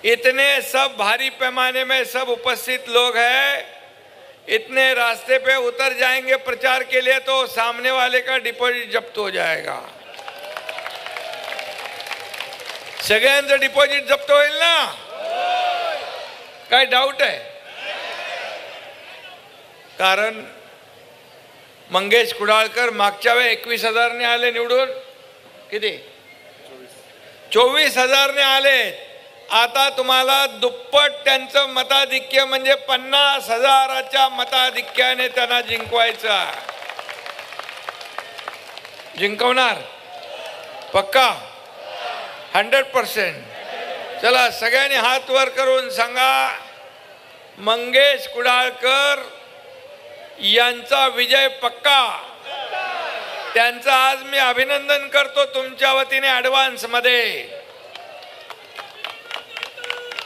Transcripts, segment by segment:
इतने सब भारी पैमाने में सब उपस्थित लोग हैं, इतने रास्ते पे उतर जाएंगे प्रचार के लिए तो सामने वाले का डिपॉजिट जब्त हो जाएगा। सगळ्यांचं डिपॉजिट जप्त होईल ना? काय डाऊट आहे? कारण मंगेश कुडाळकर मागच्या वेळी 21,000 ने आले निवडून, किती 24,000 ने आले। आता तुम्हाला दुप्पट त्यांचं मताधिक्य म्हणजे 50,000च्या मताधिक्याने त्यांना जिंकवायचं। जिंकवणार पक्का 100%। चला सगळ्यांनी हात वर करून सांगा, मंगेश कुडाळकर यांचा विजय पक्का। त्यांचा आज मी अभिनंदन करतो तुमच्या वतीने ॲडव्हान्स मध्ये।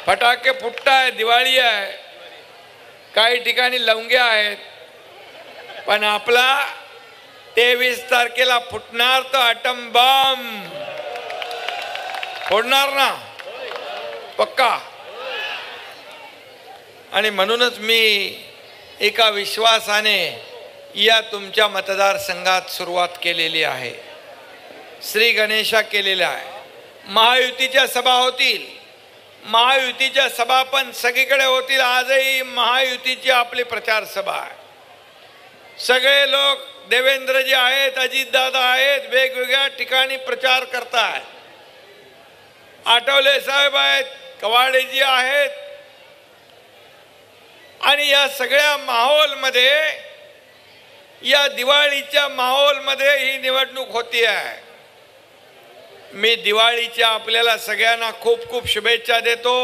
फटाके फुटताय, दिवाळी आहे, काही ठिकाणी लवंग्या आहेत, पण आपला 23 तारखेला फुटणार तर अटम बॉम्ब फोडणार ना पक्का। आणि म्हणूनच मी एका विश्वासाने या तुमच्या मतदारसंघात सुरुवात केलेली आहे। श्री गणेशा केलेला आहे। महायुतीच्या सभा होतील, महायुतीच्या सभा पण सगळीकडे होतील। आजही महायुतीची आपली प्रचार सभा आहे। सगळे लोक देवेंद्रजी आहेत, अजितदादा आहेत, वेगवेगळ्या ठिकाणी प्रचार करतात। आठवले साहेब आहेत, कवाडेजी आहेत, आणि या सगळ्या माहोलमध्ये, या दिवाळीच्या माहोलमध्ये ही निवडणूक होती आहे। मी दिवाळीच्या आपल्याला सगळ्यांना खूप खूप शुभेच्छा देतो।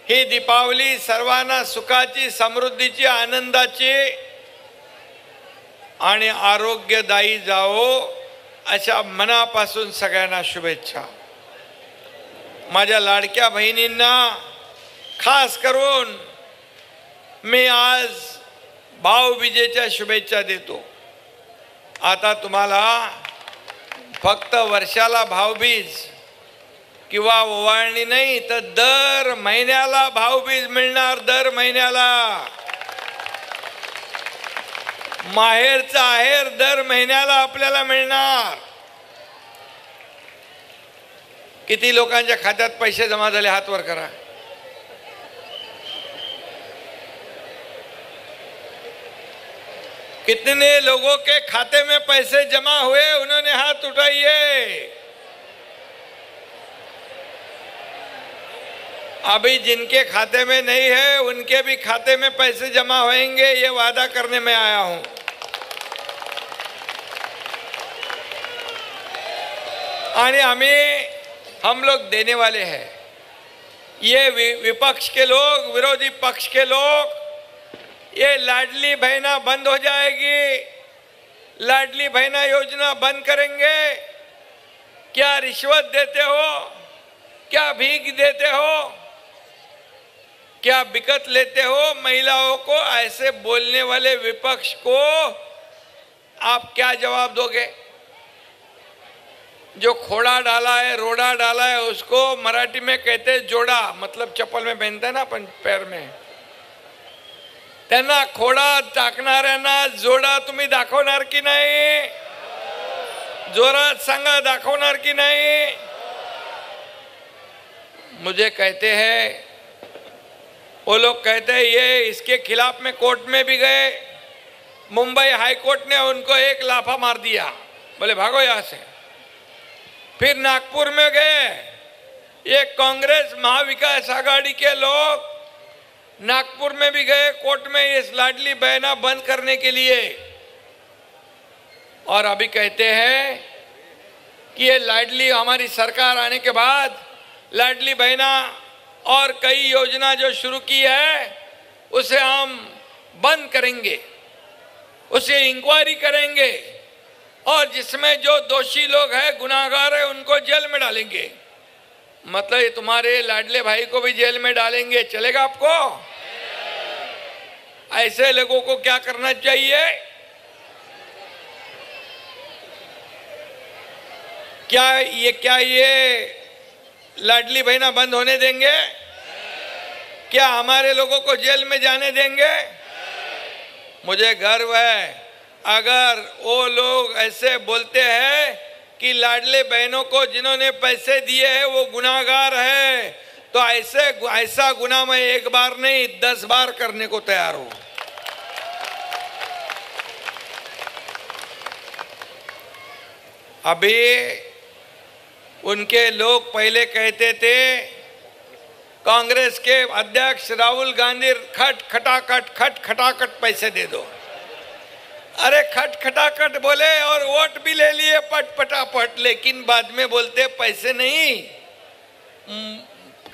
ही दीपावली सर्वांना सुखाची, समृद्धीची, आनंदाची आणि आरोग्यदायी जावो अशा मनापासून सगळ्यांना शुभेच्छा। माझ्या लाडक्या बहिणींना खास करून मी आज भाऊबीजेच्या शुभेच्छा देतो। आता तुम्हाला फक्त वर्षाला भाऊबीज किंवा ओवाळणी नाही तर दर महिन्याला भाऊबीज मिळणार। दर महिन्याला माहेरचा आहेर दर महिन्याला आपल्याला मिळणार। किती लोकांच्या खात्यात पैसे जमा झाले हात वर करा। कितने लोगों के खाते में पैसे जमा हुए उन्होंने हाथ उठाइए। अभी जिनके खाते में नहीं है उनके भी खाते में पैसे जमा होंगे, ये वादा करने में आया हूं। आणि हम लोग देने वाले हैं। ये विपक्ष के लोग, विरोधी पक्ष के लोग, ये लाडली बहना बंद हो जाएगी, लाडली बहना योजना बंद करेंगे। क्या रिश्वत देते हो, क्या भीख देते हो, क्या बिकत लेते हो महिलाओं को, ऐसे बोलने वाले विपक्ष को आप क्या जवाब दोगे? जो खोड़ा डाला है, रोड़ा डाला है, उसको मराठी में कहते हैं जोड़ा, मतलब चप्पल में पहनते हैं ना अपन पैर में। त्यांना खोडा टाकणाऱ्यांना जोडा तुम्ही दाखवणार की नाही? जोरात सांगा, दाखवणार की नाही? मुझे कहते हैं, वो लोग कहते हैं ये इसके खिलाफ में कोर्ट में भी गए, मुंबई हाई कोर्ट ने उनको एक लाफा मार दिया, बोले भागो यहाँ से। फिर नागपुर में गए, ये कांग्रेस महाविकास आघाड़ी के लोग नागपुर में भी गए कोर्ट में इस लाडली बहना बंद करने के लिए, और अभी कहते हैं कि ये लाडली, हमारी सरकार आने के बाद लाडली बहना और कई योजना जो शुरू की है उसे हम बंद करेंगे, उसे इंक्वायरी करेंगे, और जिसमें जो दोषी लोग हैं, गुनाहगार है, उनको जेल में डालेंगे। मतलब ये तुम्हारे लाडले भाई को भी जेल में डालेंगे, चलेगा आपको? ऐसे लोगों को क्या करना चाहिए? क्या ये लाडली बहना बंद होने देंगे? क्या हमारे लोगों को जेल में जाने देंगे? मुझे गर्व है अगर वो लोग ऐसे बोलते हैं कि लाडले बहनों को जिन्होंने पैसे दिए हैं वो गुनाहगार है, तो ऐसा गुनाह मैं एक बार नहीं 10 बार करने को तैयार हूं। अभी उनके लोग पहले कहते थे, कांग्रेस के अध्यक्ष राहुल गांधी खट खटाखट पैसे दे दो। अरे खट खटाखट बोले और वोट भी ले लिए पटापट, लेकिन बाद में बोलते पैसे नहीं।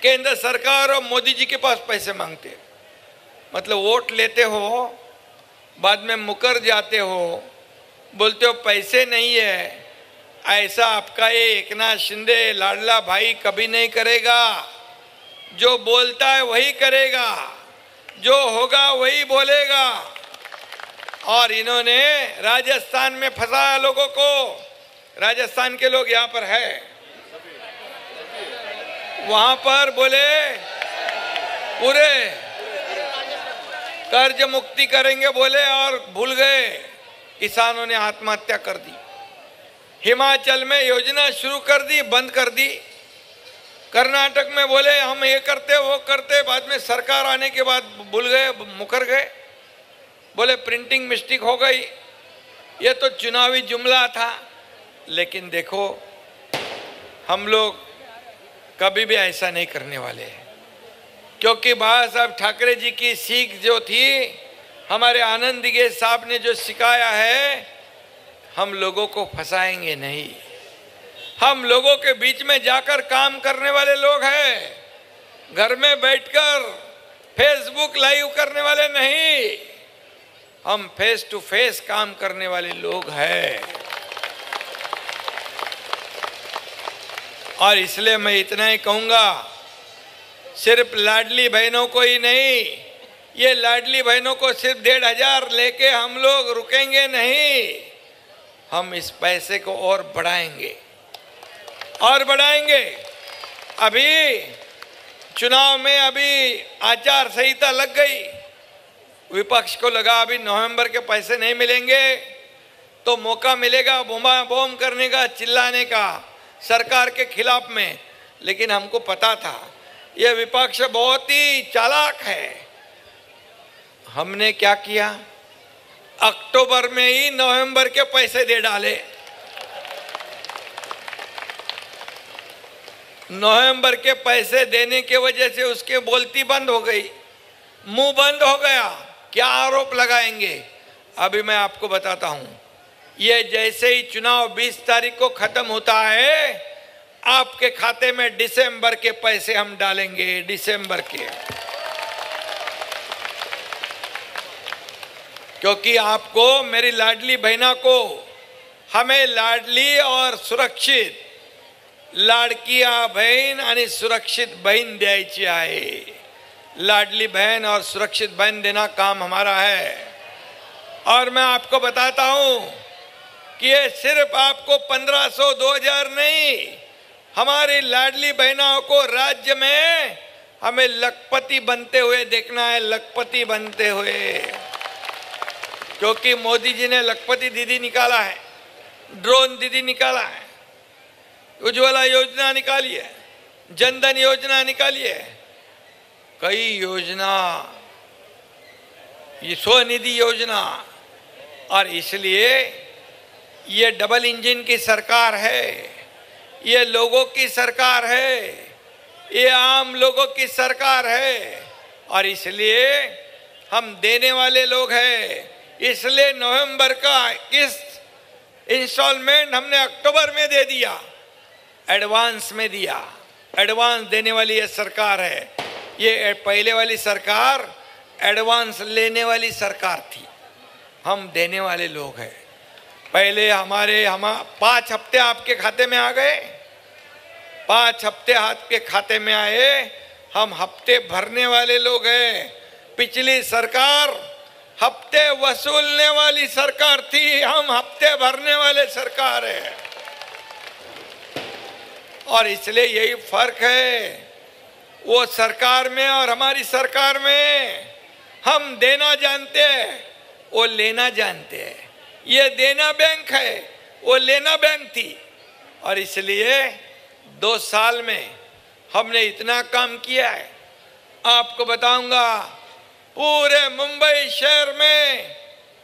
केंद्र सरकार और मोदी जी के पास पैसे मांगते, मतलब वोट लेते हो, बाद में मुकर जाते हो, बोलते हो पैसे नहीं है। ऐसा आपका ये एकनाथ शिंदे लाडला भाई कभी नहीं करेगा। जो बोलता है वही करेगा, जो होगा वही बोलेगा। और इन्होंने राजस्थान में फंसाया लोगों को। राजस्थान के लोग यहाँ पर है, वहां पर बोले पूरे कर्ज मुक्ति करेंगे बोले और भूल गए, किसानों ने आत्महत्या कर दी। हिमाचल में योजना शुरू कर दी, बंद कर दी। कर्नाटक में बोले हम ये करते वो करते, बाद में सरकार आने के बाद भूल गए, मुकर गए, बोले प्रिंटिंग मिस्टेक हो गई। ये तो चुनावी जुमला था। लेकिन देखो, हम लोग कभी भी ऐसा नहीं करने वाले हैं, क्योंकि बाबा साहब ठाकरे जी की सीख जो थी, हमारे आनंद दिगे साहब ने जो सिखाया है, हम लोगों को फंसाएंगे नहीं। हम लोगों के बीच में जाकर काम करने वाले लोग हैं, घर में बैठकर फेसबुक लाइव करने वाले नहीं। हम फेस टू फेस काम करने वाले लोग हैं। और इसलिए मैं इतना ही कहूंगा, सिर्फ लाडली बहनों को ही नहीं, ये लाडली बहनों को सिर्फ 1,500 लेके हम लोग रुकेंगे नहीं। हम इस पैसे को और बढ़ाएंगे और बढ़ाएंगे। अभी चुनाव में अभी आचार संहिता लग गई, विपक्ष को लगा अभी नवंबर के पैसे नहीं मिलेंगे तो मौका मिलेगा बूमा बूम करने का, चिल्लाने का सरकार के खिलाफ में। लेकिन हमको पता था यह विपक्ष बहुत ही चालाक है। हमने क्या किया, अक्टूबर में ही नवंबर के पैसे दे डाले। नवंबर के पैसे देने के वजह से उसके बोलती बंद हो गई, मुंह बंद हो गया। क्या आरोप लगाएंगे? अभी मैं आपको बताता हूं, ये जैसे ही चुनाव 20 तारीख को खत्म होता है, आपके खाते में दिसंबर के पैसे हम डालेंगे, दिसंबर के। क्योंकि आपको, मेरी लाडली बहना को, हमें लाडली और सुरक्षित लाडकिया बहन आणि सुरक्षित बहन द्यायची आहे। लाडली बहन और सुरक्षित बहन देना काम हमारा है। और मैं आपको बताता हूं कि ये सिर्फ आपको 1500 2000 नहीं, हमारी लाडली बहनों को राज्य में हमें लखपति बनते हुए देखना है, लखपति बनते हुए। क्योंकि मोदी जी ने लखपति दीदी निकाला है, ड्रोन दीदी निकाला है, उज्ज्वला योजना निकाली है, जनधन योजना निकाली है, कई योजना, ये स्वनिधि योजना। और इसलिए ये डबल इंजन की सरकार है, ये लोगों की सरकार है, ये आम लोगों की सरकार है। और इसलिए हम देने वाले लोग हैं। इसलिए नवंबर का किस्त इंस्टॉलमेंट हमने अक्टूबर में दे दिया, एडवांस में दिया। एडवांस देने वाली ये सरकार है। ये पहले वाली सरकार एडवांस लेने वाली सरकार थी, हम देने वाले लोग हैं। पहले हम 5 हफ्ते आपके खाते में आ गए, 5 हफ्ते आपके खाते में आए, हम हफ्ते भरने वाले लोग हैं। पिछली सरकार हफ्ते वसूलने वाली सरकार थी, हम हफ्ते भरने वाले सरकार है। और इसलिए यही फर्क है वो सरकार में और हमारी सरकार में। हम देना जानते हैं, वो लेना जानते हैं। ये देना बैंक है, वो लेना बैंक थी। और इसलिए 2 साल में हमने इतना काम किया है। आपको बताऊंगा, पूरे मुंबई शहर में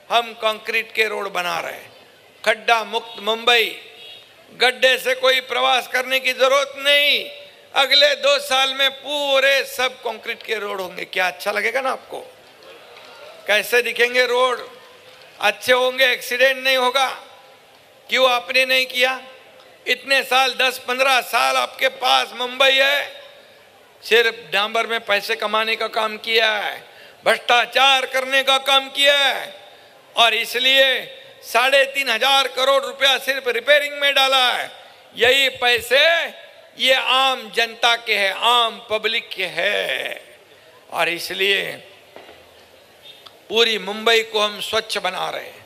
हम कंक्रीट के रोड बना रहे हैं। खड्डा मुक्त मुंबई, गड्ढे से कोई प्रवास करने की जरूरत नहीं। अगले 2 साल में पूरे सब कंक्रीट के रोड होंगे। क्या अच्छा लगेगा ना आपको? कैसे दिखेंगे रोड? अच्छे होंगे, एक्सीडेंट नहीं होगा। क्यों आपने नहीं किया? इतने साल, 10-15 साल आपके पास मुंबई है, सिर्फ डांबर में पैसे कमाने का काम किया है, भ्रष्टाचार करने का काम किया है। और इसलिए 3,500 करोड़ रुपया सिर्फ रिपेयरिंग में डाला है। यही पैसे ये आम जनता के हैं, आम पब्लिक के हैं। और इसलिए पूरी मुंबई को हम स्वच्छ बना रहे हैं।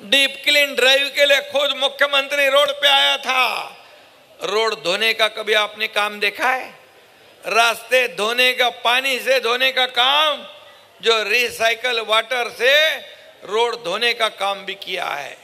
डीप क्लीन ड्राइव के लिए खुद मुख्यमंत्री रोड पे आया था। रोड धोने का कभी आपने काम देखा है? रास्ते धोने का, पानी से धोने का काम, जो रिसाइकल वाटर से रोड धोने का काम भी किया है।